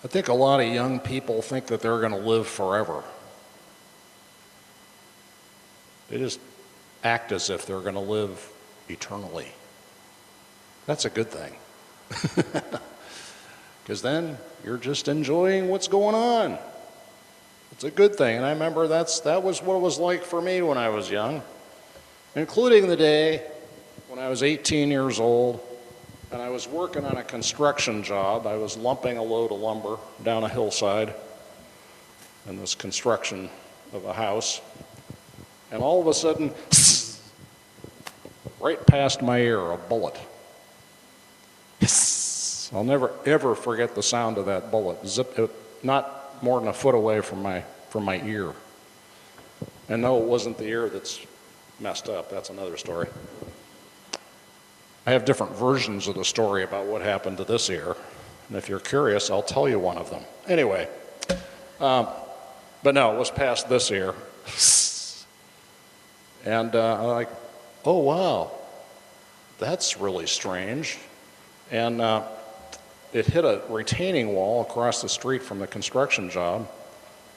I think a lot of young people think that they're going to live forever. They just act as if they're going to live eternally. That's a good thing. Because then you're just enjoying what's going on. It's a good thing. And I remember that was what it was like for me when I was young, including the day when I was 18 years old and I was working on a construction job. I was lumping a load of lumber down a hillside in this construction of a house. And all of a sudden, right past my ear, a bullet. I'll never, ever forget the sound of that bullet. Zip, it, not more than a foot away from my ear. And no, it wasn't the ear that's messed up. That's another story. I have different versions of the story about what happened to this ear. And if you're curious, I'll tell you one of them. Anyway, but no, it was past this ear. And I'm like, oh, wow, that's really strange. And it hit a retaining wall across the street from the construction job,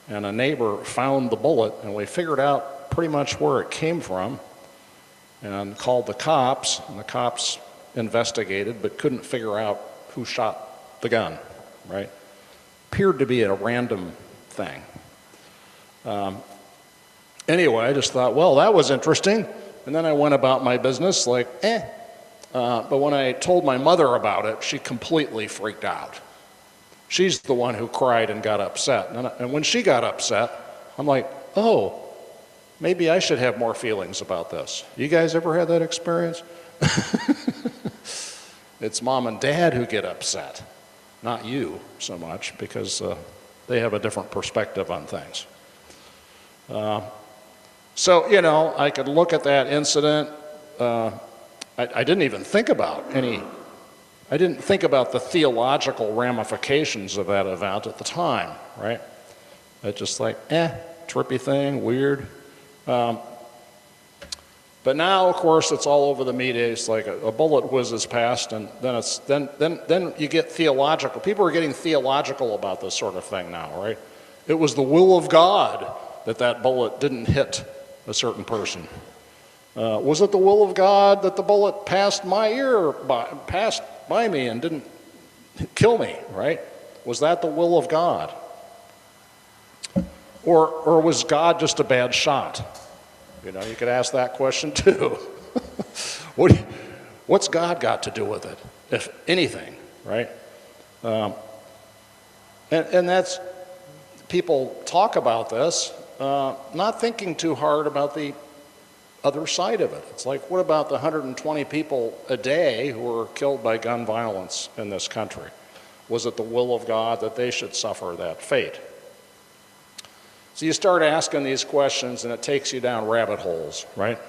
and a neighbor found the bullet, and we figured out pretty much where it came from and called the cops, and the cops investigated but couldn't figure out who shot the gun, right? Appeared to be a random thing. Anyway, I just thought, well, that was interesting, and then I went about my business like, but when I told my mother about it, she completely freaked out. She's the one who cried and got upset. And when she got upset, I'm like, oh, maybe I should have more feelings about this. You guys ever had that experience? It's mom and dad who get upset, not you so much, because they have a different perspective on things. So, you know, I could look at that incident. I didn't even think about I didn't think about the theological ramifications of that event at the time, right? I just like, trippy thing, weird. But now, of course, it's all over the media. It's like a bullet whizzes past, and then you get theological. People are getting theological about this sort of thing now, right? It was the will of God that bullet didn't hit a certain person. Was it the will of God that the bullet passed my ear, passed by me and didn't kill me, right? Was that the will of God? Or was God just a bad shot? You know, you could ask that question too. What's God got to do with it, if anything, right? And that's, people talk about this, not thinking too hard about the other side of it. It's like, what about the 120 people a day who were killed by gun violence in this country? Was it the will of God that they should suffer that fate? So you start asking these questions and it takes you down rabbit holes, right?